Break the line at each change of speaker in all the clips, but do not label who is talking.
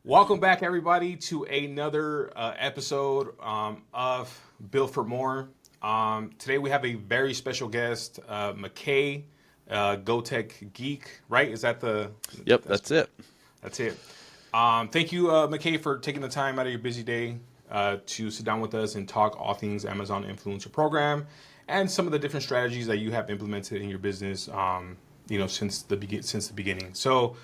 Welcome back, everybody, to another episode of Built for More. Today we have a very special guest, McKay, GoTech Geek. Right? Is that the?
Yep, that's it.
That's it. Thank you, McKay, for taking the time out of your busy day to sit down with us and talk all things Amazon Influencer Program and some of the different strategies that you have implemented in your business. Since the beginning. So.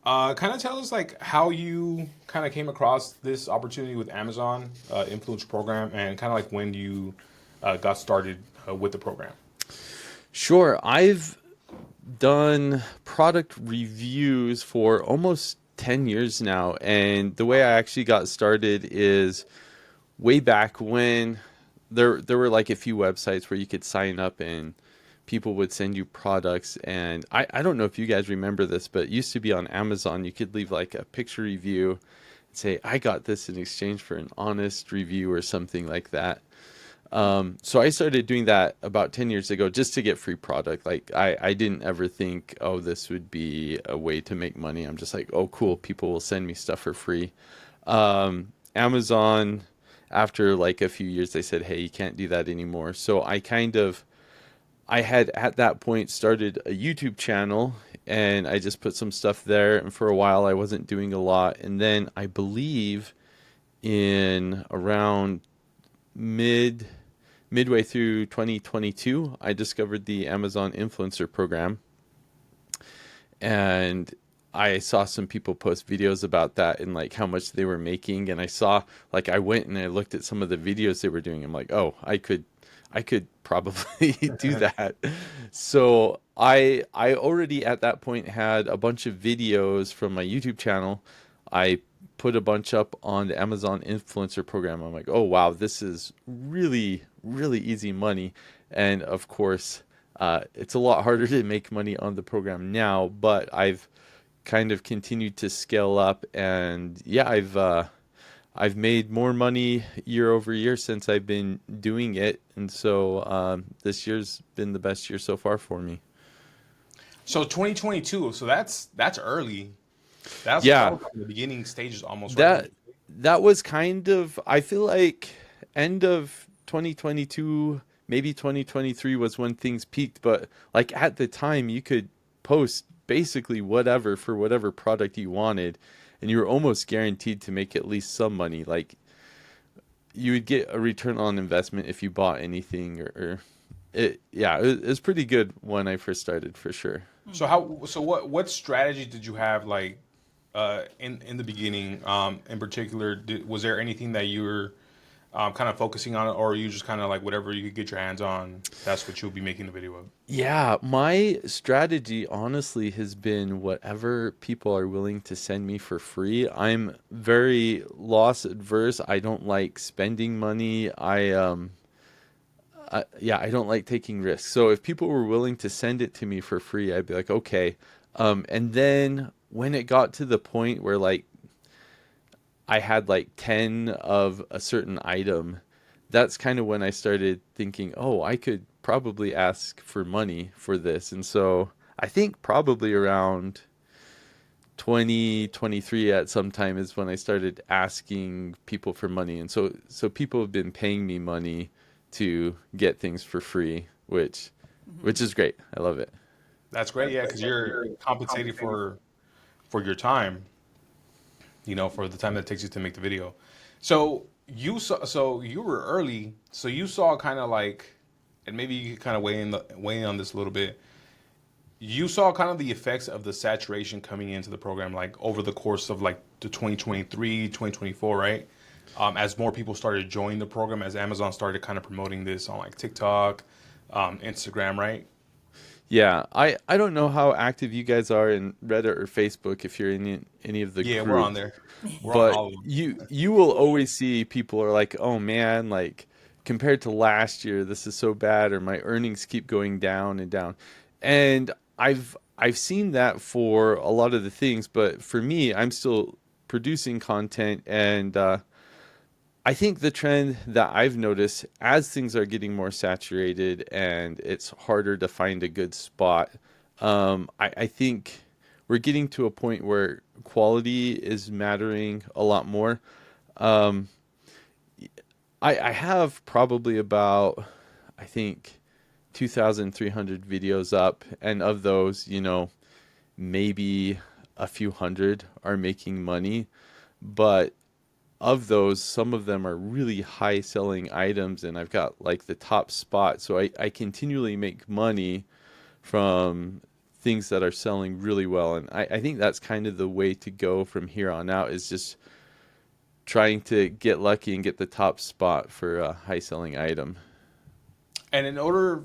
Kind of tell us like how you kind of came across this opportunity with Amazon Influencer Program, and kind of like when you got started with the program.
Sure. I've done product reviews for almost 10 years now. And the way I actually got started is way back when there were like a few websites where you could sign up and people would send you products. And I don't know if you guys remember this, but it used to be on Amazon, you could leave like a picture review and say, I got this in exchange for an honest review or something like that. So I started doing that about 10 years ago just to get free product. Like I didn't ever think, oh, this would be a way to make money. I'm just like, oh, cool. People will send me stuff for free. Amazon, after like a few years, they said, hey, you can't do that anymore. So I had at that point started a YouTube channel and I just put some stuff there. And for a while, I wasn't doing a lot. And then I believe in around midway through 2022, I discovered the Amazon Influencer Program, and I saw some people post videos about that and like how much they were making. And I saw like I went and I looked at some of the videos they were doing. I'm like, oh, I could probably do that. So I already at that point had a bunch of videos from my YouTube channel. I put a bunch up on the Amazon Influencer Program. I'm like, oh wow, this is really really easy money. And of course, it's a lot harder to make money on the program now. But I've kind of continued to scale up, and yeah, I've made more money year over year since I've been doing it, and so this year's been the best year so far for me.
So 2022. So that's early. That
Yeah,
was like the beginning stages almost, right?
that that was kind of, I feel like end of 2022, maybe 2023 was when things peaked, but like at the time you could post basically whatever for whatever product you wanted, and you were almost guaranteed to make at least some money. Like you would get a return on investment if you bought anything, or it, yeah, it was pretty good when I first started for sure.
So what strategy did you have like in the beginning? In particular, was there anything that you were kind of focusing on, or you just kind of like whatever you could get your hands on, that's what you'll be making the video of?
Yeah, my strategy honestly has been whatever people are willing to send me for free. I'm very loss adverse. I don't like spending money. Yeah, I don't like taking risks. So if people were willing to send it to me for free, I'd be like, okay. And then when it got to the point where like I had like 10 of a certain item, that's kind of when I started thinking, oh, I could probably ask for money for this. And so I think probably around 2023 at some time is when I started asking people for money. And so people have been paying me money to get things for free, which is great. I love it.
That's great, yeah, because you're compensated for your time, for the time that it takes you to make the video. So you were early, so you saw kind of like, and maybe you could kind of weigh in on this a little bit. You saw kind of the effects of the saturation coming into the program, like over the course of like the 2023, 2024, right? As more people started joining the program, as Amazon started kind of promoting this on like TikTok, Instagram, right?
Yeah, I don't know how active you guys are in Reddit or Facebook if you're in any of the
Yeah, we're on
groups,
there. We're on
but
all of them.
you will always see people are like, "Oh man, like compared to last year, this is so bad," or my earnings keep going down and down. And I've seen that for a lot of the things, but for me, I'm still producing content, and I think the trend that I've noticed as things are getting more saturated and it's harder to find a good spot, I think we're getting to a point where quality is mattering a lot more. Um, I have probably about, I think, 2,300 videos up, and of those, maybe a few hundred are making money, but of those, some of them are really high selling items, and I've got like the top spot. So I continually make money from things that are selling really well. And I think that's kind of the way to go from here on out, is just trying to get lucky and get the top spot for a high selling item.
And in order,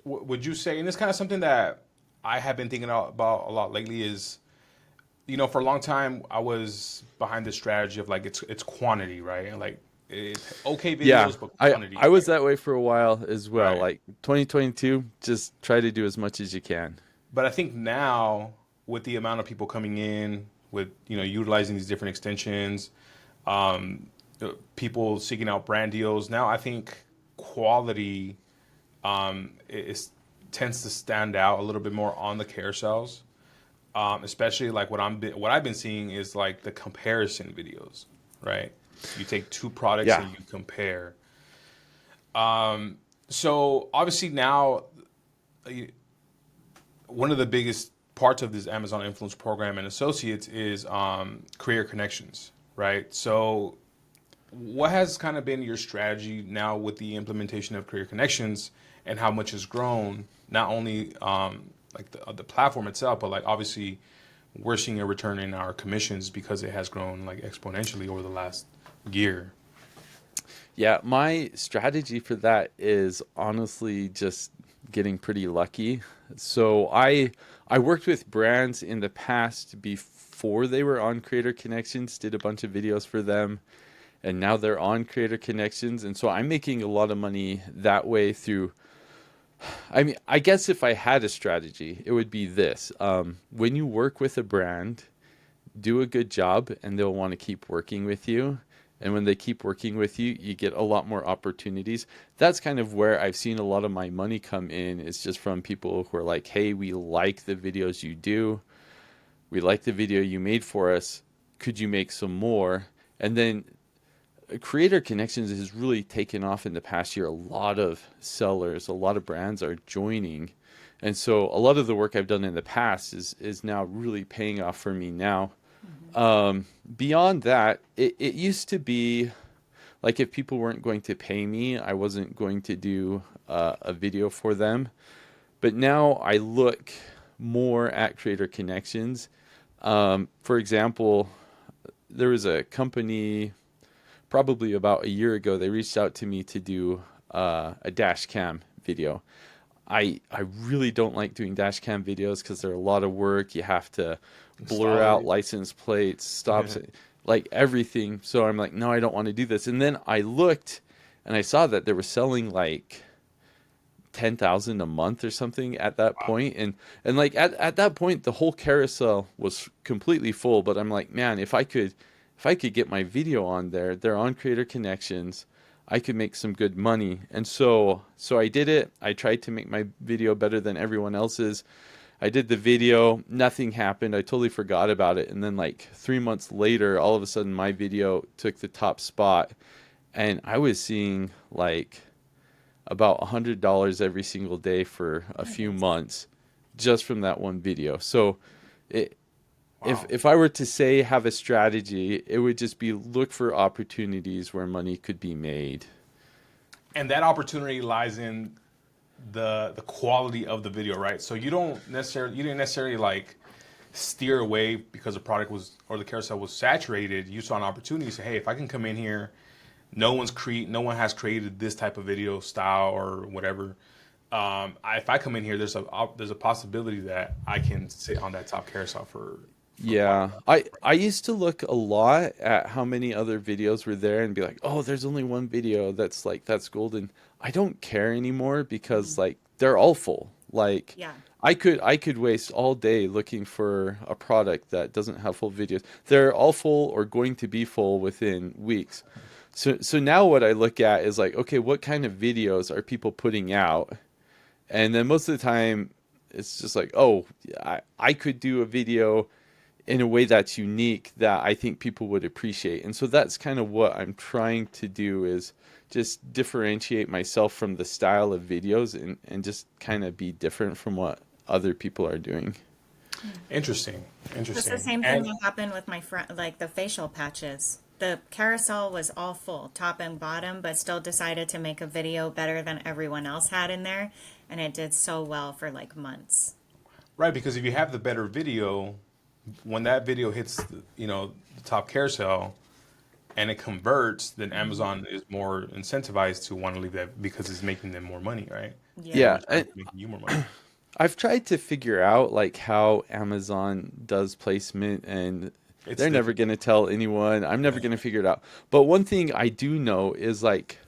would you say, and it's kind of something that I have been thinking about a lot lately, is for a long time I was behind this strategy of like it's quantity, right? And like it's okay
Yeah,
videos, but
I
quantity,
was that way for a while as well.
right?
Like 2022, just try to do as much as you can.
But I think now with the amount of people coming in with utilizing these different extensions, um, people seeking out brand deals, now I think quality is tends to stand out a little bit more on the carousels. Especially like what I've been seeing is like the comparison videos, right? You take two products
Yeah.
and you compare. So obviously now uh, one of the biggest parts of this Amazon Influence Program and Associates is creator connections, right? So what has kind of been your strategy now with the implementation of creator connections and how much has grown, not only like the platform itself, but like obviously we're seeing a return in our commissions because it has grown like exponentially over the last year.
Yeah, my strategy for that is honestly just getting pretty lucky. So I worked with brands in the past before they were on Creator Connections, did a bunch of videos for them, and now they're on Creator Connections, and so I'm making a lot of money that way through. I mean, I guess if I had a strategy, it would be this. When you work with a brand, do a good job and they'll want to keep working with you. And when they keep working with you, you get a lot more opportunities. That's kind of where I've seen a lot of my money come in, is just from people who are like, hey, we like the videos you do. We like the video you made for us. Could you make some more? And then Creator Connections has really taken off in the past year. A lot of sellers, a lot of brands are joining. And so a lot of the work I've done in the past is now really paying off for me now. Beyond that, it used to be like if people weren't going to pay me, I wasn't going to do a video for them. But now I look more at Creator Connections. For example, there was a company probably about a year ago. They reached out to me to do a dash cam video. I really don't like doing dash cam videos because they're a lot of work. You have to blur out
Starlight.
license plates, stops, like everything. So I'm like, no, I don't want to do this. And then I looked and I saw that they were selling like 10,000 a month or something at that
Wow.
point. And like at that point the whole carousel was completely full. But I'm like, man, if I could get my video on there, they're on Creator Connections, I could make some good money. And so I did it. I tried to make my video better than everyone else's. I did the video, nothing happened. I totally forgot about it. And then like 3 months later, all of a sudden my video took the top spot, and I was seeing like about $100 every single day for a few
Nice.
months just from that one video. So it, if
Wow.
if I were to say have a strategy, it would just be look for opportunities where money could be made.
And that opportunity lies in the quality of the video, right? So you didn't necessarily like steer away because the product was or the carousel was saturated. You saw an opportunity to say, hey, if I can come in here, no one has created this type of video style or whatever. If I come in here, there's a possibility that I can sit on that top carousel for quite a
Yeah,
while.
I used to look a lot at how many other videos were there and be like, "Oh, there's only one video that's golden." I don't care anymore because like they're all full. Like
Yeah.
I could waste all day looking for a product that doesn't have full videos. They're all full or going to be full within weeks. So now what I look at is like, okay, what kind of videos are people putting out? And then most of the time it's just like, oh, I could do a video in a way that's unique that I think people would appreciate. And so that's kind of what I'm trying to do, is just differentiate myself from the style of videos, and just kind of be different from what other people are doing.
Interesting.
It's the
Interesting.
same thing
And
that happened with my friend, like the facial patches. The carousel was all full, top and bottom, but still decided to make a video better than everyone else had in there. And it did so well for like months.
right, because if you have the better video, when that video hits the top carousel and it converts, then Amazon is more incentivized to want to leave that because it's making them more money, right? And in
Yeah.
Yeah,
return, it's making you more money.
I've tried to figure out like how Amazon does placement, and
It's
they're never
difficult.
going to tell anyone. I'm never going to figure it out. But one thing I do know is like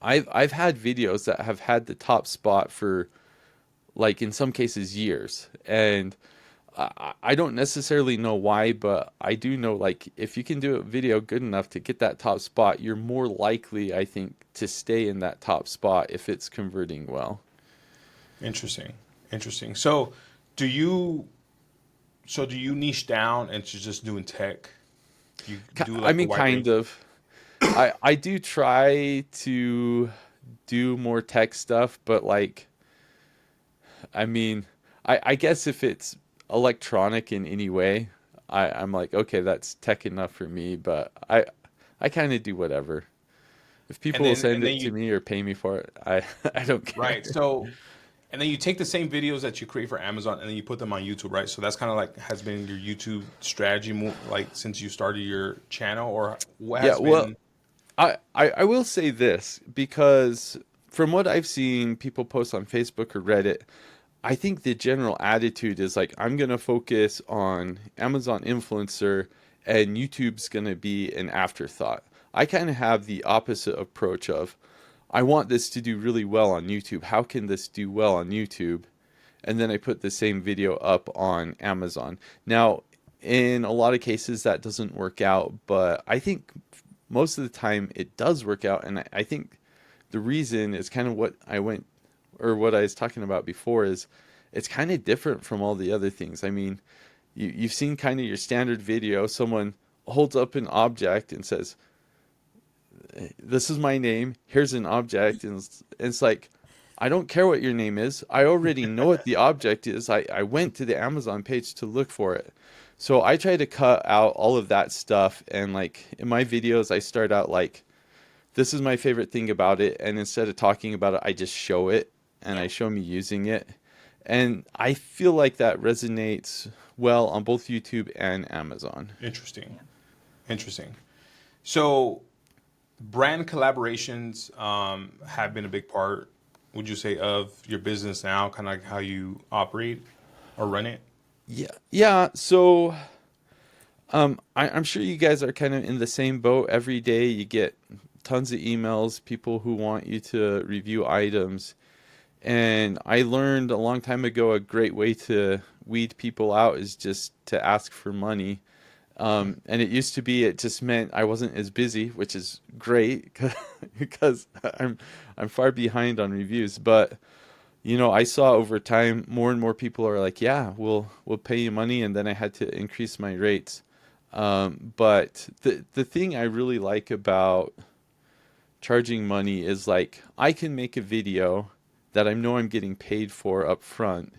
I've had videos that have had the top spot for, like, in some cases, years. And I don't necessarily know why, but I do know, like, if you can do a video good enough to get that top spot, you're more likely, I think, to stay in that top spot if it's converting well.
Interesting. Interesting. Do you do you niche down into just doing tech? You do
I
like a
mean,
wide
kind
range.
of. I do try to do more tech stuff, but like, I mean, I guess if it's electronic in any way, I'm like, okay, that's tech enough for me, but I kind of do whatever. If people will send
And then
it to
you
me or pay me for it, I don't care.
right. And then you take the same videos that you create for Amazon and then you put them on YouTube, right? So that's kind of like has been your YouTube strategy move, like since you started your channel, or what
Yeah,
has
well,
been
I will say this, because from what I've seen people post on Facebook or Reddit, I think the general attitude is like, I'm going to focus on Amazon influencer and YouTube's going to be an afterthought. I kind of have the opposite approach of, I want this to do really well on YouTube. How can this do well on YouTube? And then I put the same video up on Amazon. Now, in a lot of cases, that doesn't work out, but I think most of the time it does work out. And I think the reason is kind of what I went, or what I was talking about before, is it's kind of different from all the other things. I mean, you've seen kind of your standard video. Someone holds up an object and says, this is my name. Here's an object. And it's like, I don't care what your name is. I already know what the object is. I went to the Amazon page to look for it. So I try to cut out all of that stuff. And like in my videos, I start out like, this is my favorite thing about it. And instead of talking about it, I just show it, and
Yeah.
I show me using it. And I feel like that resonates well on both YouTube and Amazon.
interesting. Interesting. So brand collaborations have been a big part, would you say, of your business now, kind of like how you operate or run it?
Yeah. Yeah. So I'm sure you guys are kind of in the same boat. Every day you get tons of emails, people who want you to review items. And I learned a long time ago a great way to weed people out is just to ask for money. And it used to be, it just meant I wasn't as busy, which is great because I'm far behind on reviews. But I saw over time more and more people are like, yeah, we'll pay you money, and then I had to increase my rates. But the thing I really like about charging money is like I can make a video that I know I'm getting paid for up front,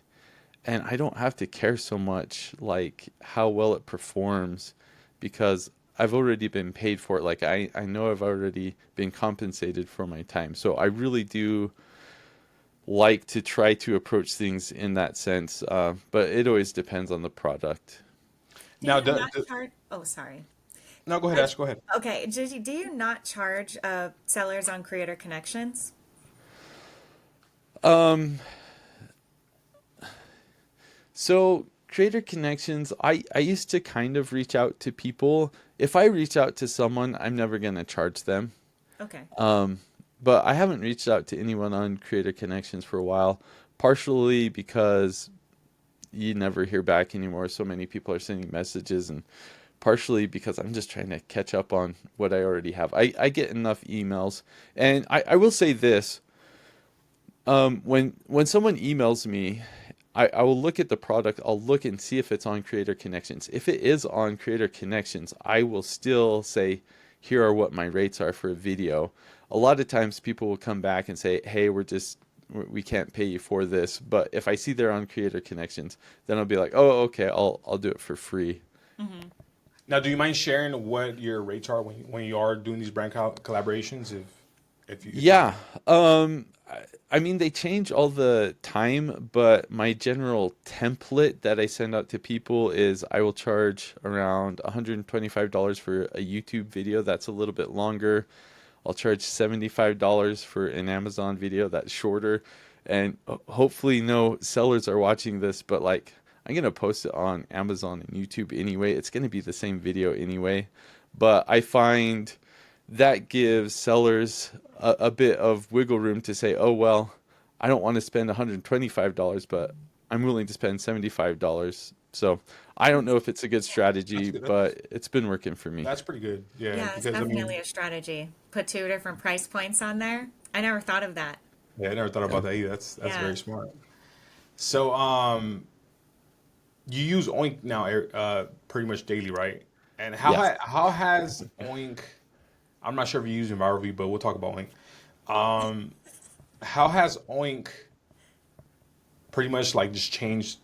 and I don't have to care so much like how well it performs, because I've already been paid for it. Like I know I've already been compensated for my time. So I really do like to try to approach things in that sense, but it always depends on the product.
Do
Now,
you not charge? Oh, sorry.
no, go ahead,
I,
Ash. Go ahead.
okay. Do you not charge sellers on Creator Connections?
Um, so creator connections, I used to kind of reach out to people. If I reach out to someone, I'm never going to charge them.
Okay.
Um, but I haven't reached out to anyone on creator connections for a while, partially because you never hear back anymore. So many people are sending messages, and partially because I'm just trying to catch up on what I already have. I get enough emails, and I will say this. When someone emails me, I will look at the product. I'll look and see if it's on Creator Connections. If it is on Creator Connections, I will still say, here are what my rates are for a video. A lot of times people will come back and say, hey, we can't pay you for this. But if I see they're on Creator Connections, then I'll be like, oh, okay, I'll do it for free.
Mm-hmm.
Now, do you mind sharing what your rates are when you are doing these brand collaborations? If you
Yeah.
can.
I mean, they change all the time, but my general template that I send out to people is I will charge around $125 for a YouTube video that's a little bit longer. I'll charge $75 for an Amazon video that's shorter. And hopefully no sellers are watching this, but like I'm going to post it on Amazon and YouTube anyway. It's going to be the same video anyway. But I find that gives sellers a bit of wiggle room to say, oh, well, I don't want to spend $125, but I'm willing to spend $75. So I don't know if it's a good
That's
strategy,
good.
but it's been working for me.
That's pretty good. Yeah,
Yeah, it's
because I
definitely
mean,
a strategy. Put two different price points on there. I never thought of that.
yeah, I never thought about that either. That's
Yeah.
very smart. So, you use Oink now, pretty much daily, right? And
Yes.
how has Oink? I'm not sure if you use Environment, but we'll talk about Oink. Um, how has Oink pretty much like just changed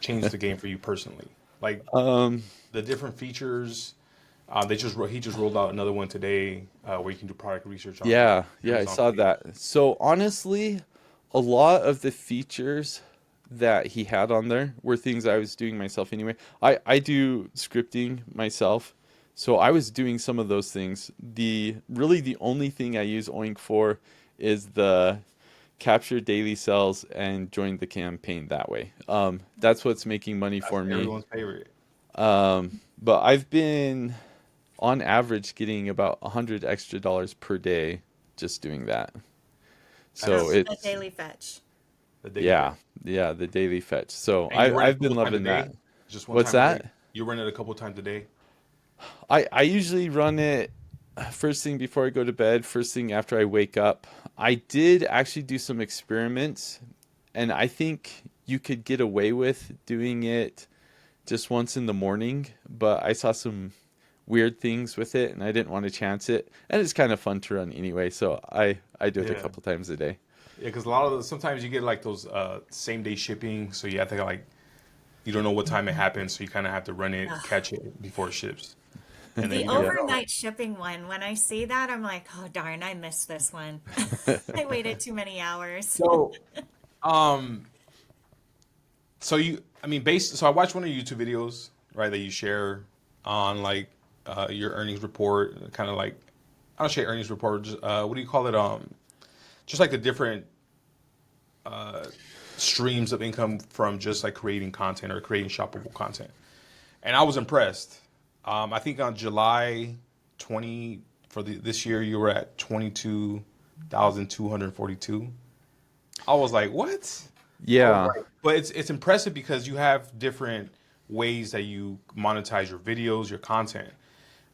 the game for you personally? Like
Um,
the different features. He just rolled out another one today where you can do product research on
yeah, I
Amazon
saw
FBA.
that. So honestly, a lot of the features that he had on there were things I was doing myself anyway. I do scripting myself, so I was doing some of those things. The only thing I use Oink for is the capture daily sales and join the campaign that way. That's what's making money
That's
for me.
everyone's favorite.
But I've been on average getting about 100 extra dollars per day just doing that. So
From
That's
the
it's
daily fetch.
the daily
yeah,
fetch.
yeah, the daily fetch. So
And you run it a
I've
couple
been
times a
loving
day?
that.
Just one
What's
time a day?
that?
You run it a couple times a day?
I usually run it first thing before I go to bed, first thing after I wake up. I did actually do some experiments, and I think you could get away with doing it just once in the morning, but I saw some weird things with it and I didn't want to chance it. And it's kind of fun to run anyway, so I do it a
Yeah.
couple times a day.
Yeah, because a lot of sometimes you get like those same day shipping, so you have to like you don't know what time it happens, so you kind of have to run it,
Ugh.
catch it before it ships, and then
The
you never
Yeah.
know.
overnight shipping one, when I see that, I'm like, oh, darn, I missed this one. I waited too many hours.
So, um, I mean, so I watched one of your YouTube videos, right, that you share on like your earnings report, kind of like I don't say earnings report, just, what do you call it? Just like the different streams of income from just like creating content or creating shoppable content. And I was impressed. I think on July 20 for this year, you were at 22,242. I was like, what? I was
Yeah.
like, but it's impressive because you have different ways that you monetize your videos, your content,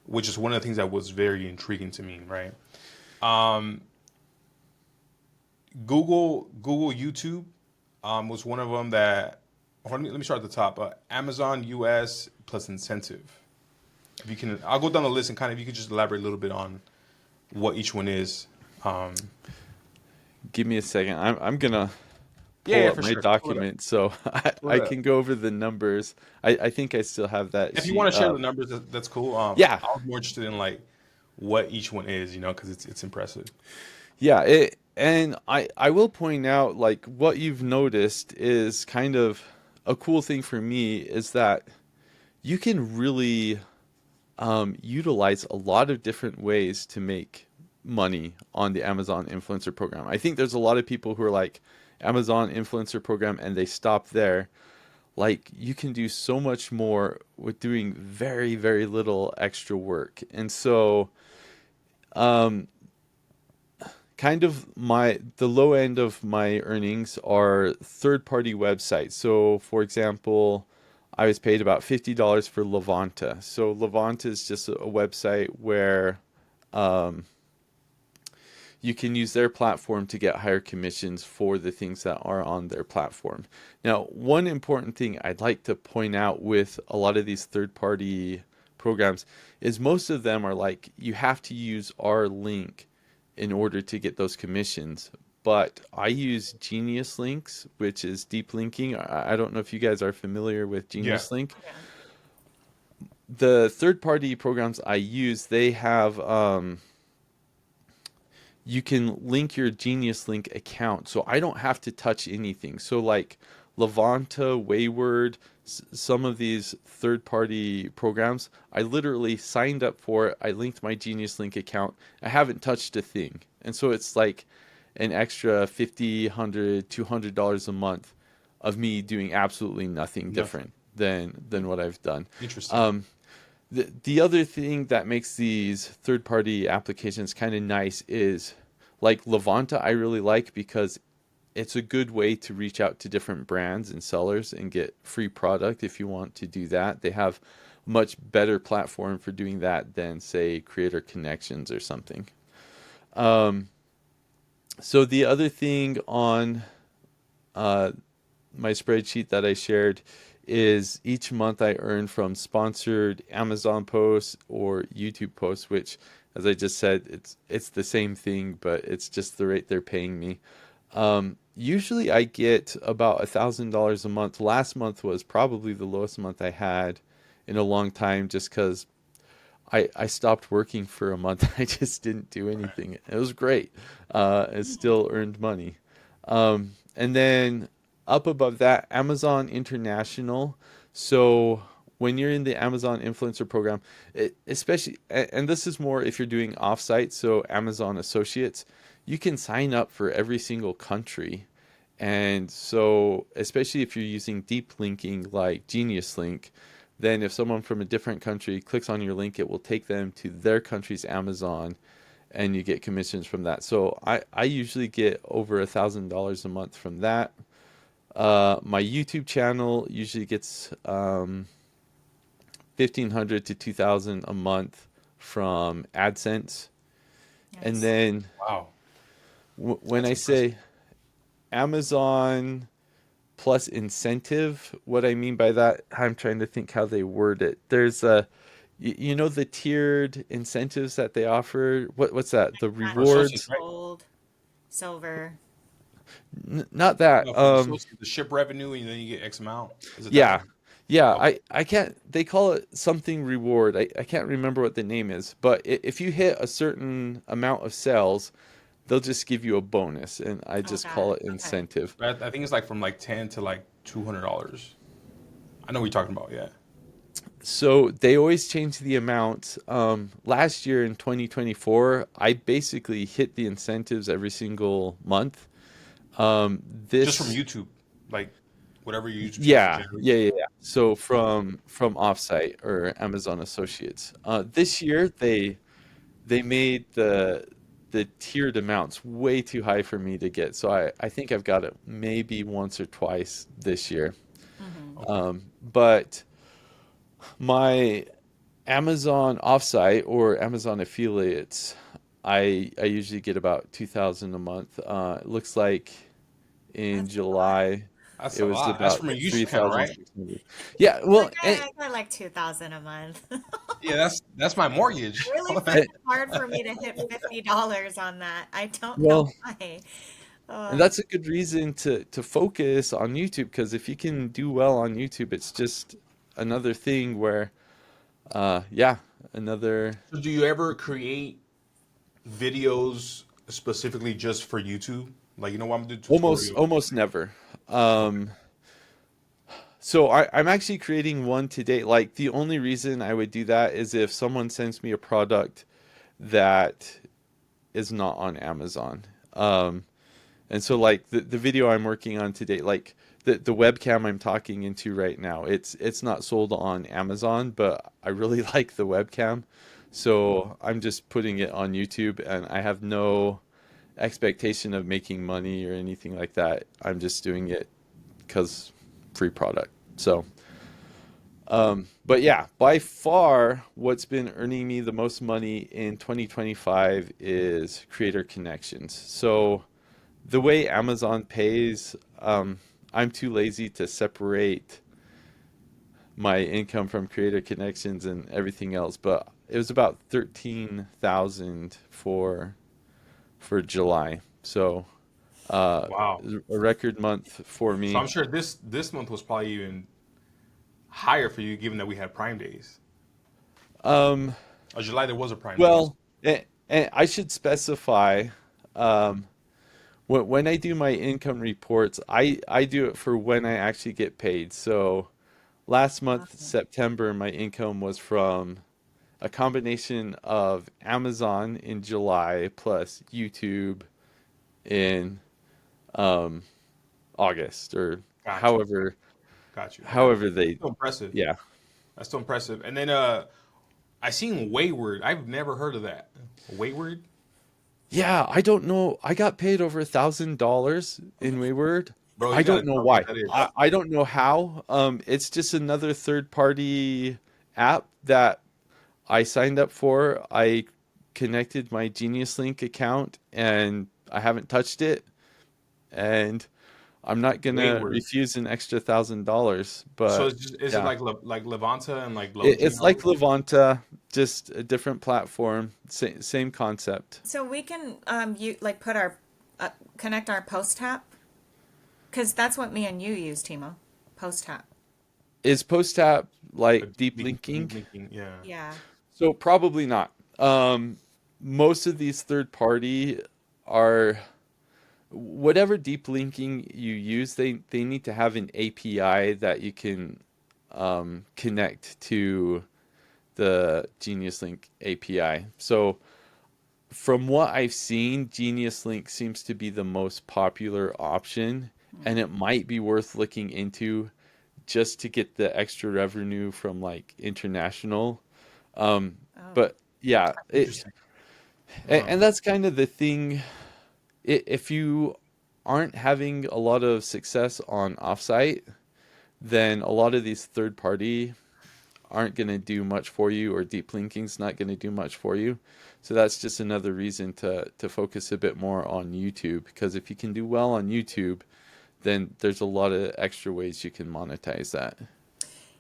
which is one of the things that was very intriguing to me, right? Um, Google YouTube was one of them that. Let me start at the top. Amazon US plus incentive. If you can, I'll go down the list and kind of you could just elaborate a little bit on what each one is. Um,
Give me a second. I'm gonna
yeah,
pull
yeah,
up
for
my
sure. Pull it up.
document so
Pull
I
it up.
can go over the numbers. I think I still have that
If you
sheet
want to share the
up.
numbers, that's cool.
Yeah.
I was more interested in like what each one is, because it's impressive.
Yeah, it and I will point out like what you've noticed is kind of a cool thing for me is that you can really utilize a lot of different ways to make money on the Amazon influencer program. I think there's a lot of people who are like Amazon influencer program and they stop there. Like you can do so much more with doing very, very little extra work. And so kind of the low end of my earnings are third party websites. So for example, I was paid about $50 for Levanta. So Levanta is just a website where you can use their platform to get higher commissions for the things that are on their platform. Now, one important thing I'd like to point out with a lot of these third-party programs is most of them are like, you have to use our link in order to get those commissions. But I use Genius Links, which is deep linking. I don't know if you guys are familiar with
Yeah.
Genius Link.
Yeah.
The third-party programs I use, they have you can link your Genius Link account, so I don't have to touch anything. So like Levanta, Wayward, some of these third-party programs, I literally signed up for it. I linked my Genius Link account. I haven't touched a thing, and so it's like an extra $50, $100, $200 a month of me doing absolutely nothing
Nothing.
different than what I've done.
Interesting.
The other thing that makes these third-party applications kind of nice is like Levanta, I really like because it's a good way to reach out to different brands and sellers and get free product if you want to do that. They have much better platform for doing that than, say, Creator Connections or something. So the other thing on my spreadsheet that I shared is each month I earn from sponsored Amazon posts or YouTube posts, which, as I just said, it's the same thing, but it's just the rate they're paying me. Usually I get about $1,000 a month. Last month was probably the lowest month I had in a long time, just because I stopped working for a month. I just didn't do anything. It was great. It still earned money. And then up above that, Amazon International. So when you're in the Amazon Influencer Program, especially, and this is more if you're doing offsite, so Amazon Associates, you can sign up for every single country. And so, especially if you're using deep linking like Genius Link, then if someone from a different country clicks on your link, it will take them to their country's Amazon, and you get commissions from that. So I usually get over $1,000 a month from that. My YouTube channel usually gets 1,500 to 2,000 a month from AdSense. And
Nice.
then
Wow.
when
That's
I
impressive.
say Amazon plus incentive, what I mean by that, I'm trying to think how they word it. There's you know, the tiered incentives that they offer. What's that? The
For associates,
rewards?
right?
Gold, silver.
Not that.
No, for the associates, the ship revenue, and then you get X amount. Is it that
Yeah.
one?
Yeah,
Okay.
I can't, they call it something reward. I can't remember what the name is, but if you hit a certain amount of sales, they'll just give you a bonus, and I
Oh,
just
got
call
it.
it
Okay.
incentive.
But I think it's like from like 10 to like $200. I know what you're talking about. Yeah.
So they always change the amount. Last year in 2024, I basically hit the incentives every single month.
Just from
This
YouTube, like whatever your YouTube channel
Yeah,
generates.
yeah. So from Offsite or Amazon Associates, this year they made the tiered amounts way too high for me to get. So I think I've got it maybe once or twice this year.
Mm-hmm.
Okay.
But my Amazon Offsite or Amazon affiliates, I usually get about 2,000 a month. It looks like in
That's a lot.
July
That's
it
a
was
lot. That's
about
from a YouTube channel, right?
3,600. Yeah, well,
Like I got like 2,000 a month.
Yeah, that's my mortgage.
Really find
and
it hard for me to hit $50 on that. I don't know
well,
why.
and
Uh,
that's a good reason to focus on YouTube, because if you can do well on YouTube, it's just another thing where, yeah, another
So do you ever create videos specifically just for YouTube? Like, you know what, I'm gonna do
almost
tutorial.
almost never.
Okay.
Um, so I'm actually creating one today. Like the only reason I would do that is if someone sends me a product that is not on Amazon. And so like the video I'm working on today, like the webcam I'm talking into right now, it's not sold on Amazon, but I really like the webcam. So I'm just putting it on YouTube, and I have no expectation of making money or anything like that. I'm just doing it because free product. So But yeah, by far, what's been earning me the most money in 2025 is creator connections. So the way Amazon pays, I'm too lazy to separate my income from creator connections and everything else, but it was about 13,000 for July. So
Wow.
it was a record month for
So
me.
I'm sure this month was probably even higher for you, given that we had Prime days.
Um,
July there was a Prime day.
well, and I should specify, um, when I do my income reports, I do it for when I actually get paid. So last month,
Okay.
September, my income was from a combination of Amazon in July plus YouTube in um, August, or
Got you.
however
Got you. Okay.
however
That's
they,
still impressive.
yeah.
That's still impressive. And then I seen Wayward. I've never heard of that. Wayward?
Yeah, I don't know. I got paid over $1,000 in Wayward.
Bro,
I
you gotta
don't know
tell me what
why.
that is.
I don't know how. It's just another third party app that I signed up for. I connected my Genius Link account and I haven't touched it. And I'm not gonna
Wayward.
refuse an extra $1,000.
So
But
it's just, is it
yeah,
like Levanta and like Logi and
it's
all
like
that?
Levanta, just a different platform. Same concept.
So we can you like put our connect our post tap because that's what me and you use, Timo. Post tap.
Is PostApp
Like
like deep
deep
linking?
linking. Yeah.
Yeah.
So probably not. Most of these third party are whatever deep linking you use, they need to have an API that you can connect to the Genius Link API. So from what I've seen, Genius Link seems to be the most popular option, and it might be worth looking into just to get the extra revenue from like international. Um,
Oh.
but yeah,
Interesting. Huh.
and that's kind of the thing. If you aren't having a lot of success on offsite, then a lot of these third party aren't going to do much for you, or deep linking's not going to do much for you. So that's just another reason to focus a bit more on YouTube, because if you can do well on YouTube, then there's a lot of extra ways you can monetize that.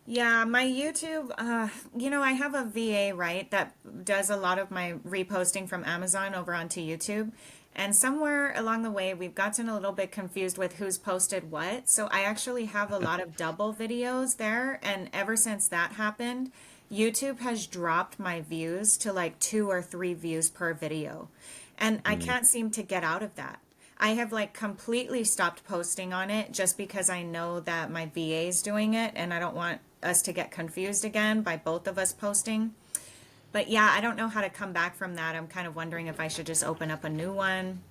Yeah, my YouTube, I have a VA, right, that does a lot of my reposting from Amazon over onto YouTube. And somewhere along the way, we've gotten a little bit confused with who's posted what. So I actually have a lot of double videos there. And ever since that happened, YouTube has dropped my views to like 2 or 3 views per video. And I
Mm.
can't seem to get out of that. I have like completely stopped posting on it just because I know that my VA is doing it and I don't want us to get confused again by both of us posting. But yeah, I don't know how to come back from that. I'm kind of wondering if I should just open up a new one.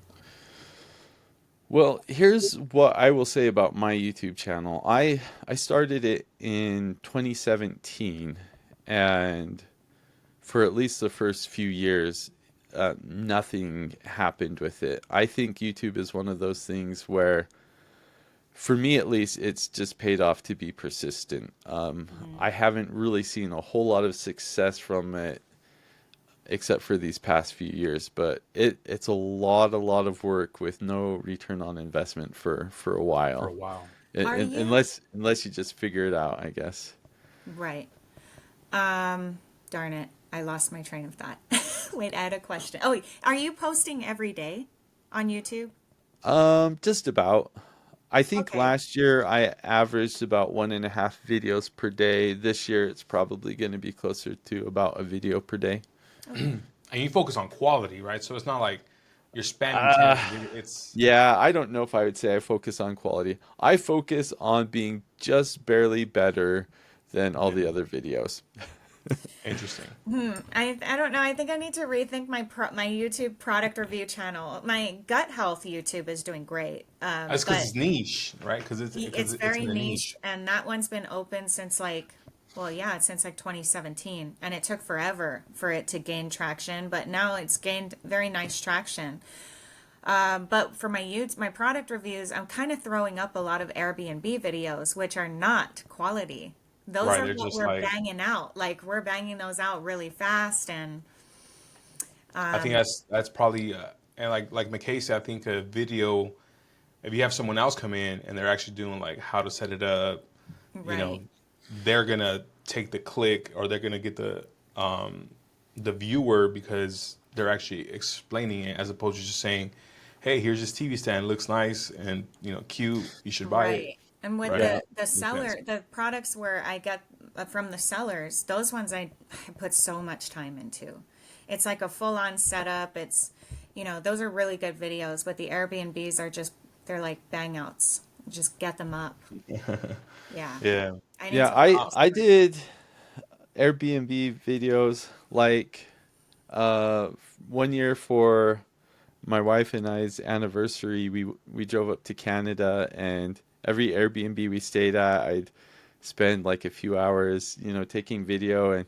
Well, here's what I will say about my YouTube channel. I started it in 2017, and for at least the first few years, nothing happened with it. I think YouTube is one of those things where, for me at least, it's just paid off to be persistent. I haven't really seen a whole lot of success from it except for these past few years, but it's a lot of work with no return on investment for a
For
while.
a while.
Are you
Unless you just figure it out, I guess.
right? Darn it. I lost my train of thought. Wait, I had a question. Oh, are you posting every day on YouTube?
Just about. I think
Okay.
last year I averaged about 1.5 videos per day. This year it's probably going to be closer to about a video per day.
Okay.
And you focus on quality, right? So it's not like you're spamming
Uh,
10. It's
yeah, I don't know if I would say I focus on quality. I focus on being just barely better than all the
yeah,
other videos.
interesting.
I don't know. I think I need to rethink my YouTube product review channel. My gut health YouTube is doing great,
That's because
but
it's niche, right? Because
it's
it's
very
in a
niche,
niche.
and that one's been open since like, well, yeah, since like 2017, and it took forever for it to gain traction, but now it's gained very nice traction. But for my product reviews, I'm kind of throwing up a lot of Airbnb videos, which are not quality. Those
Right.
are
They're
what
just
we're
like,
banging out. Like we're banging those out really fast, and
I think that's probably and like McKay said, I think a video, if you have someone else come in and they're actually doing like how to set it up, you know,
right,
they're gonna take the click, or they're gonna get the viewer, because they're actually explaining it, as opposed to just saying, "Hey, here's this TV stand, looks nice and cute. You should buy it."
right. And with
Right?
Yeah,
the
Makes sense.
seller, the products where I get from the sellers, those ones I put so much time into. It's like a full on setup. It's, those are really good videos, but the Airbnbs are just, they're like bang outs. Just get them up. Yeah.
Yeah.
I need
yeah.
to
I
focus
I
on.
did Airbnb videos like uh, one year for my wife and I's anniversary. We drove up to Canada, and every Airbnb we stayed at, I'd spend like a few hours, taking video, and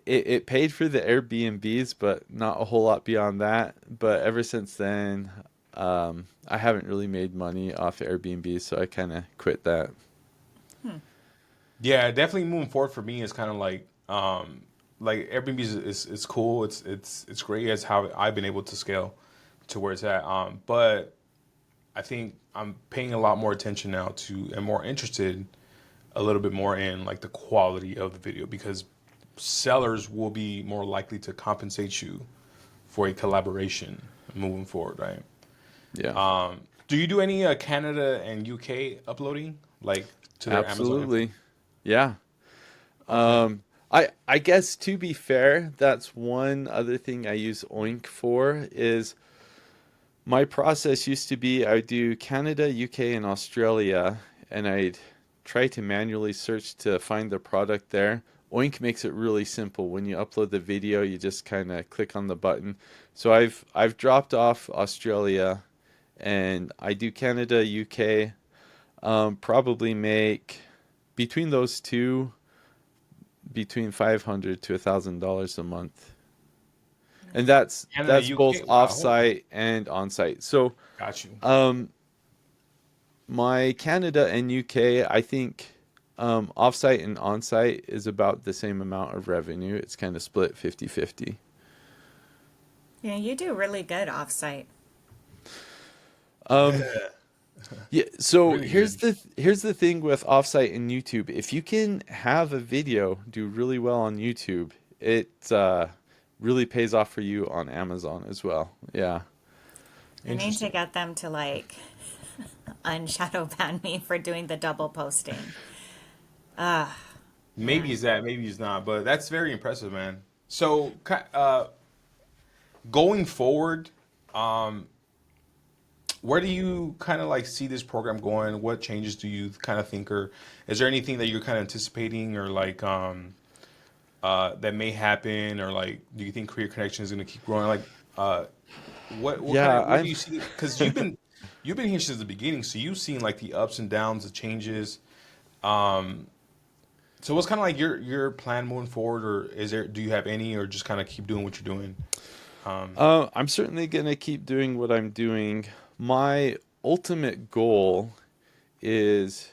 it paid for the Airbnbs, but not a whole lot beyond that. But ever since then, I haven't really made money off Airbnb, so I kind of quit that.
Yeah, definitely moving forward for me is kind of like Airbnb is cool. It's great as how I've been able to scale to where it's at. But I think I'm paying a lot more attention now to, and more interested a little bit more in like the quality of the video, because sellers will be more likely to compensate you for a collaboration moving forward, right?
Yeah,
Do you do any Canada and UK uploading, like to their Amazon info?
absolutely. Yeah.
Okay.
I guess to be fair, that's one other thing I use Oink for is my process used to be I would do Canada, UK, and Australia, and I'd try to manually search to find the product there. Oink makes it really simple. When you upload the video, you just kind of click on the button. So I've dropped off Australia, and I do Canada, UK. Probably make between those two between $500 to $1,000 a month, and
Nice.
Canada,
that's both
UK. Wow. Okay.
offsite and onsite. So
Got you.
um, my Canada and UK, I think offsite and onsite is about the same amount of revenue. It's kind of split 50-50.
Yeah, you do really good offsite.
Um, yeah, so
Really good.
here's the thing with offsite and YouTube. If you can have a video do really well on YouTube, it really pays off for you on Amazon as well. Yeah.
I need to
Interesting.
get them to like unshadow ban me for doing the double posting.
Maybe
Man.
it's that, maybe it's not, but that's very impressive, man. So, going forward, um, where do you kind of like see this program going? What changes do you kind of think, or is there anything that you're kind of anticipating, or like that may happen, or like do you think Career Connection is going to keep growing? Like, what kind
Yeah,
of, where do
I'm
you see? Because you've been here since the beginning, so you've seen like the ups and downs, the changes. Um, So what's kind of like your plan moving forward, or do you have any, or just kind of keep doing what you're doing? Um,
I'm certainly gonna keep doing what I'm doing. My ultimate goal is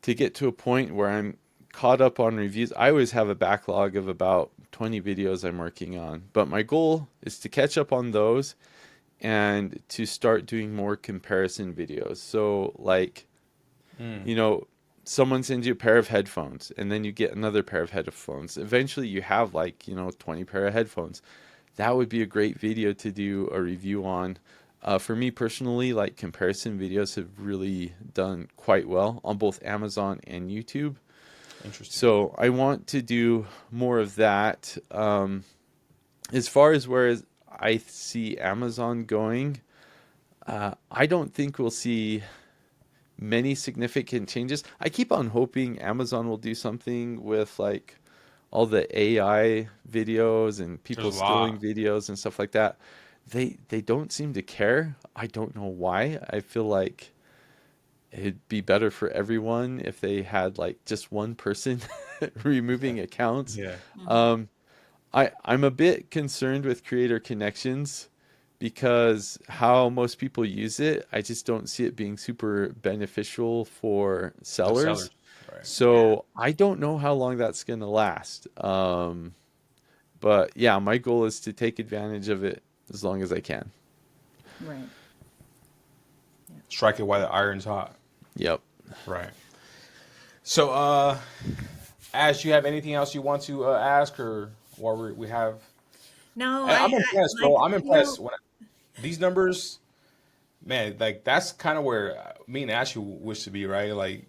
to get to a point where I'm caught up on reviews. I always have a backlog of about 20 videos I'm working on, but my goal is to catch up on those and to start doing more comparison videos. So, like,
mm,
you know, someone sends you a pair of headphones and then you get another pair of headphones. Eventually, you have like, 20 pair of headphones. That would be a great video to do a review on. For me personally, like comparison videos have really done quite well on both Amazon and YouTube.
interesting.
So I want to do more of that. As far as where I see Amazon going, I don't think we'll see many significant changes. I keep on hoping Amazon will do something with like all the AI videos and
There's
people
a
stealing
lot.
videos and stuff like that. They don't seem to care. I don't know why. I feel like it'd be better for everyone if they had like just one person removing accounts.
Yeah.
Hmm.
Um, I'm a bit concerned with creator connections because how most people use it, I just don't see it being super beneficial for
The
sellers.
sellers. Right.
Yeah.
So I don't know how long that's going to last. But yeah, my goal is to take advantage of it as long as I can.
Right.
Strike it while the iron's hot.
Yep.
Right. So, Ash, you have anything else you want to ask, or what we have?
No,
I'm impressed,
like,
bro. I'm impressed. These numbers, man, like that's kind of where me and Ashley wish to be, right? Like,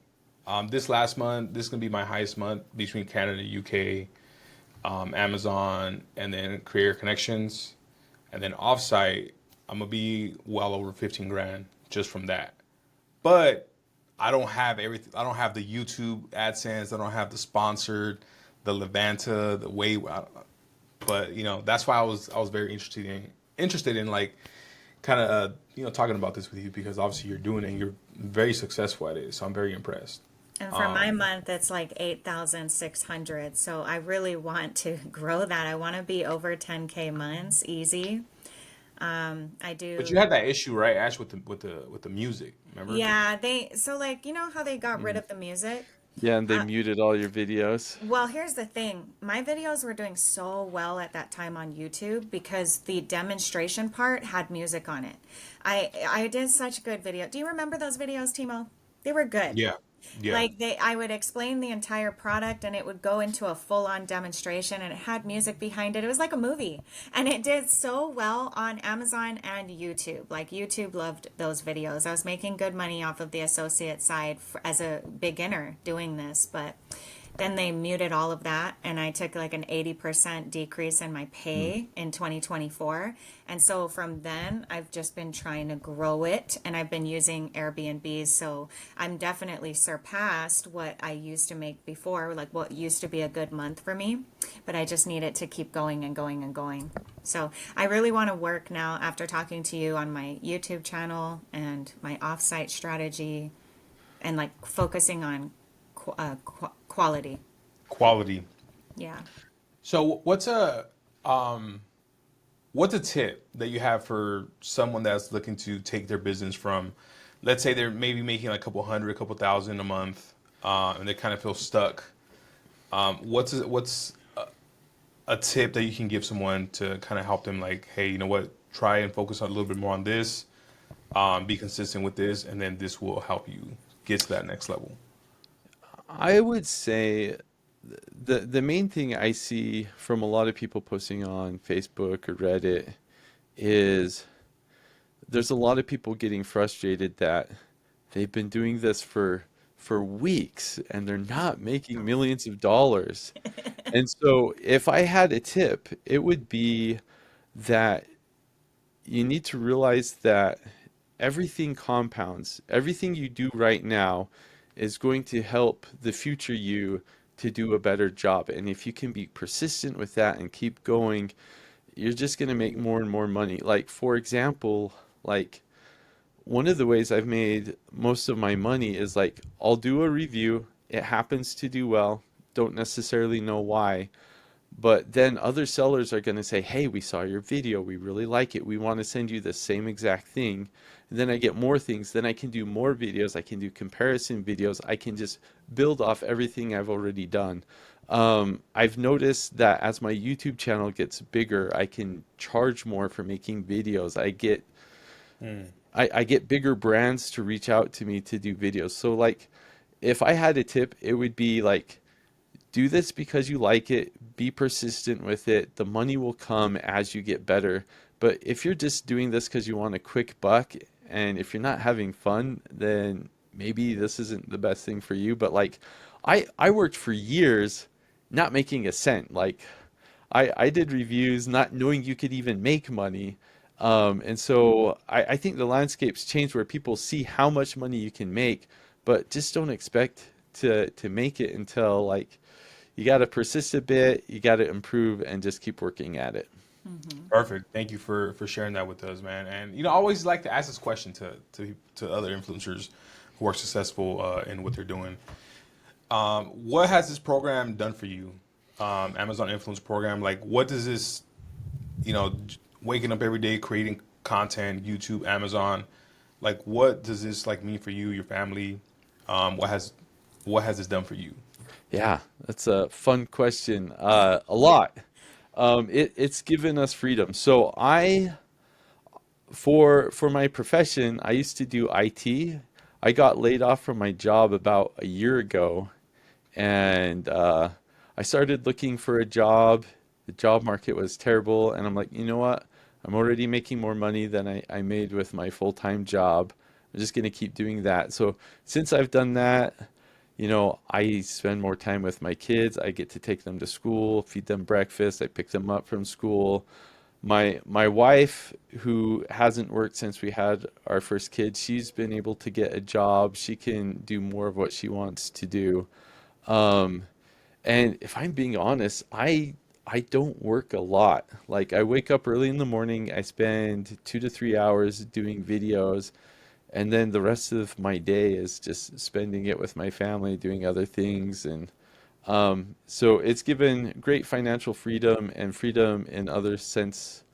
this last month, this is gonna be my highest month between Canada, UK, Amazon, and then Creator Connections, and then offsite. I'm gonna be well over 15 grand just from that. But I don't have everything. I don't have the YouTube AdSense. I don't have the sponsored, the Levanta, the way. But that's why I was very interested in like kind of talking about this with you because obviously you're doing it and you're very successful at it. So I'm very impressed.
and for my month, it's like 8,600. So I really want to grow that. I want to be over 10K months, easy. I
But you
do.
had that issue, right, Ash, with the music. Remember?
Yeah, so like, how they got rid
Mm.
of the music?
Yeah, and they
Uh,
muted all your videos.
Well, here's the thing. My videos were doing so well at that time on YouTube because the demonstration part had music on it. I did such a good video. Do you remember those videos, Timo? They were good.
Yeah. Yeah.
Like I would explain the entire product and it would go into a full-on demonstration and it had music behind it. It was like a movie. And it did so well on Amazon and YouTube. Like YouTube loved those videos. I was making good money off of the associate side as a beginner doing this, but then they muted all of that, and I took like an 80% decrease in my
Mm.
pay in 2024. And so from then, I've just been trying to grow it, and I've been using Airbnbs. So I'm definitely surpassed what I used to make before, like what used to be a good month for me. But I just need it to keep going and going and going. So I really want to work now after talking to you on my YouTube channel and my offsite strategy and like focusing on quality.
Quality.
Yeah.
So what's a tip that you have for someone that's looking to take their business from, let's say they're maybe making like a couple hundred, a couple thousand a month, and they kind of feel stuck. What's a tip that you can give someone to kind of help them like, hey, you know what, try and focus on a little bit more on this, be consistent with this, and then this will help you get to that next level.
I would say the main thing I see from a lot of people posting on Facebook or Reddit is there's a lot of people getting frustrated that they've been doing this for weeks and they're not making millions of dollars. And so if I had a tip, it would be that you need to realize that everything compounds. Everything you do right now is going to help the future you to do a better job. And if you can be persistent with that and keep going, you're just going to make more and more money. Like, for example, like one of the ways I've made most of my money is like I'll do a review, it happens to do well, don't necessarily know why, but then other sellers are going to say, hey, we saw your video. We really like it. We want to send you the same exact thing. And then I get more things. Then I can do more videos. I can do comparison videos. I can just build off everything I've already done. I've noticed that as my YouTube channel gets bigger, I can charge more for making videos.
Mm.
I get bigger brands to reach out to me to do videos. So like if I had a tip, it would be like do this because you like it, be persistent with it. The money will come as you get better. But if you're just doing this because you want a quick buck and if you're not having fun, then maybe this isn't the best thing for you. But like I worked for years not making a cent. Like I did reviews not knowing you could even make money. And so I think the landscape's changed where people see how much money you can make, but just don't expect to make it until like you got to persist a bit, you got to improve, and just keep working at it.
Hmm.
Perfect. Thank you for sharing that with us, man. And I always like to ask this question to other influencers who are successful in what they're doing. What has this program done for you? Amazon Influence Program. Like, what does this, waking up every day, creating content, YouTube, Amazon. Like, what does this like mean for you, your family? What has what has this done for you?
Yeah, that's a fun question. A lot. It's given us freedom. So for my profession, I used to do IT. I got laid off from my job about a year ago, and I started looking for a job. The job market was terrible, and I'm like, you know what? I'm already making more money than I made with my full-time job. I'm just gonna keep doing that. So since I've done that, I spend more time with my kids. I get to take them to school, feed them breakfast. I pick them up from school. My wife, who hasn't worked since we had our first kid, she's been able to get a job. She can do more of what she wants to do. Um, and if I'm being honest, I don't work a lot. Like I wake up early in the morning, I spend 2 to 3 hours doing videos, and then the rest of my day is just spending it with my family, doing other things. And so it's given great financial freedom and freedom in other sense.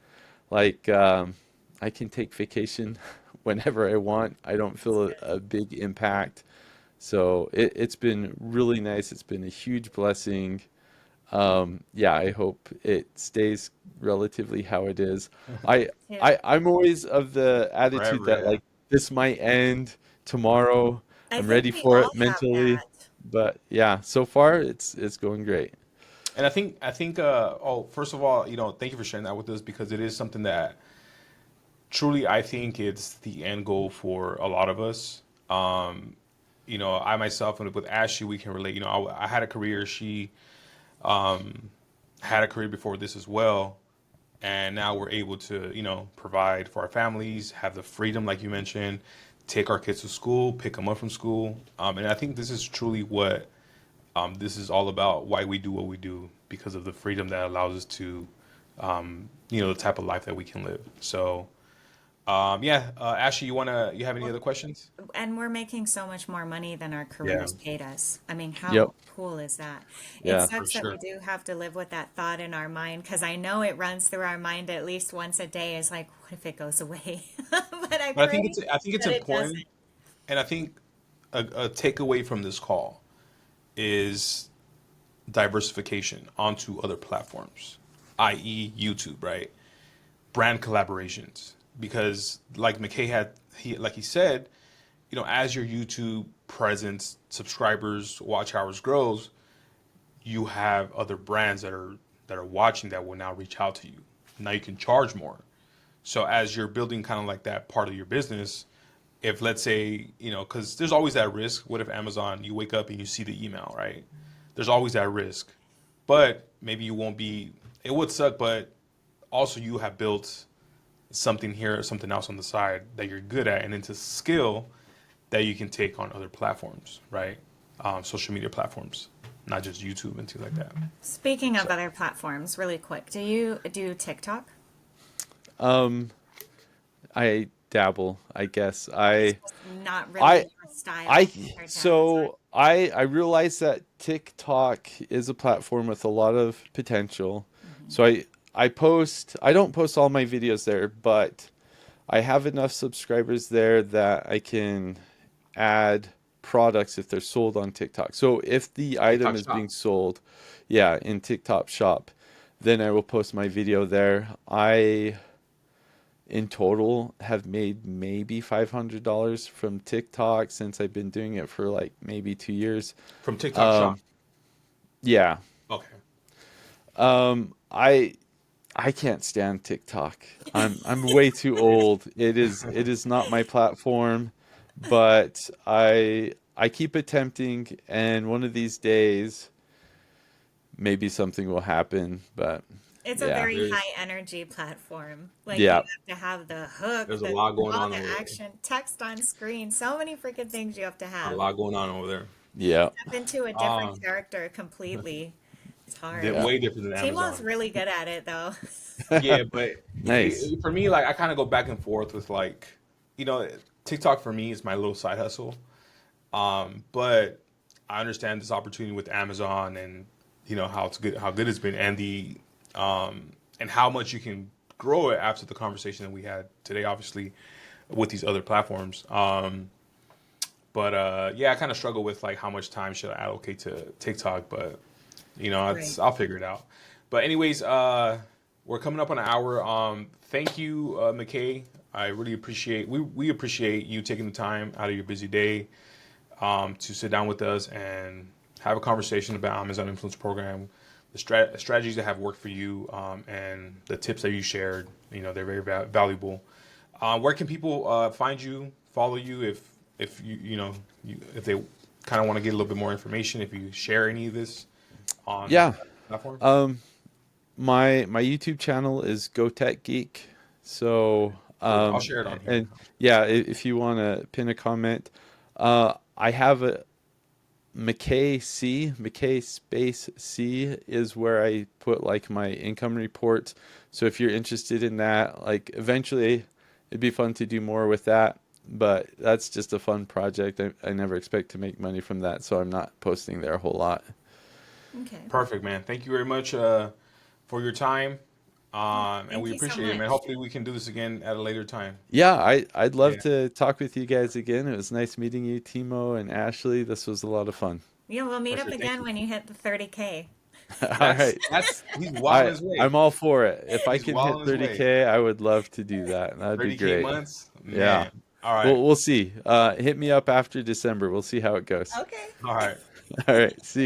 Like I can take vacation whenever I want. I don't feel a big impact. So it's been really nice. It's been a huge blessing. Yeah, I hope it stays relatively how it is. I,
Yeah.
I'm always of the attitude
Forever,
that
yeah.
like this might end tomorrow.
I
I'm
think
ready
we
for
all
it
have
mentally,
that.
but yeah, so far it's going great.
And I think oh, first of all, thank you for sharing that with us because it is something that truly I think it's the end goal for a lot of us. Um, I myself and with Ashley, we can relate. I had a career. She had a career before this as well, and now we're able to, provide for our families, have the freedom, like you mentioned, take our kids to school, pick them up from school, and I think this is truly what this is all about. Why we do what we do because of the freedom that allows us to, the type of life that we can live. So. Yeah, Ashley, you have any
Well,
other questions?
and we're making so much more money than our
Yeah,
careers paid us. I mean,
Yep.
how cool is that? It
Yeah.
for
sucks that we
sure.
do have to live with that thought in our mind because I know it runs through our mind at least once a day is like, what if it goes away? But I
But
pray
I think it's
that it
important,
doesn't.
and I think a takeaway from this call is diversification onto other platforms, i.e., YouTube, right? Brand collaborations, because like McKay like he said, as your YouTube presence, subscribers, watch hours grows, you have other brands that are watching that will now reach out to you. Now you can charge more. So as you're building kind of like that part of your business, if let's say, because there's always that risk. What if Amazon, you wake up and you see the email, right? There's always that risk. But maybe you won't be, it would suck, but also you have built something here or something else on the side that you're good at and into skill that you can take on other platforms, right? Social media platforms, not just YouTube and things like that.
Speaking of
So
other platforms, really quick, do you do TikTok?
Um, I dabble, I guess.
It's just not really
I
your style
I
compared to Amazon.
so I realize that TikTok is a platform with a lot of potential.
Mhm.
So I don't post all my videos there, but I have enough subscribers there that I can add products if they're sold on TikTok. So if the item
TikTok
is being
Shop.
sold, yeah, in TikTok Shop, then I will post my video there. I in total have made maybe $500 from TikTok since I've been doing it for like maybe 2 years.
From TikTok Shop.
Um, yeah.
Okay.
I can't stand TikTok. I'm way too old. It is not my platform, but I keep attempting, and one of these days maybe something will happen. But
It's a
yeah,
very
There's
high energy platform. Like you
yeah,
have to have the hook,
there's a
the
lot going
call
on
to
over there.
action, text on screen, so many freaking things you have to
A
have.
lot going on over there.
yeah,
Step into a different
Um,
character completely. It's hard.
yeah.
way different than
Timo's
Amazon.
really good at it though.
Yeah, but
Nice.
for me, like I kind of go back and forth with like, you know, TikTok for me is my little side hustle. But I understand this opportunity with Amazon and how it's good, how good it's been, and and how much you can grow it after the conversation that we had today, obviously, with these other platforms. But yeah, I kind of struggle with like how much time should I allocate to TikTok, but you know,
Right.
I'll figure it out. But anyways, we're coming up on an hour. Thank you, McKay. I really appreciate we appreciate you taking the time out of your busy day to sit down with us and have a conversation about Amazon Influence Program, the strategies that have worked for you, and the tips that you shared. You know, they're very valuable. Where can people find you, follow you, if you know if they kind of want to get a little bit more information? If you share any of this on
Yeah.
platforms.
My YouTube channel is Go Tech Geek. So
Perfect. I'll share it on here.
and yeah, if you want to pin a comment, I have a McKay space C is where I put like my income reports. So if you're interested in that, like eventually it'd be fun to do more with that. But that's just a fun project. I never expect to make money from that, so I'm not posting there a whole lot.
Okay.
Perfect, man. Thank you very much for your time,
Yeah.
and
Thank
we
you so
appreciate it, man.
much.
Hopefully, we can do this again at a later time.
Yeah, I'd love
Yeah.
to talk with you guys again. It was nice meeting you, Timo and Ashley. This was a lot of fun.
Yeah, we'll meet
For
up
sure. Thank
again
you.
when you hit the 30K.
All right.
That's he's well on his
I'm
way.
all for it. If I
He's
can
well
hit
on his way.
30K, I would love to do that. That'd be
30K
great.
months,
Yeah.
man. All right.
We'll see. Hit me up after December. We'll see how it goes.
Okay.
All right.
All right. See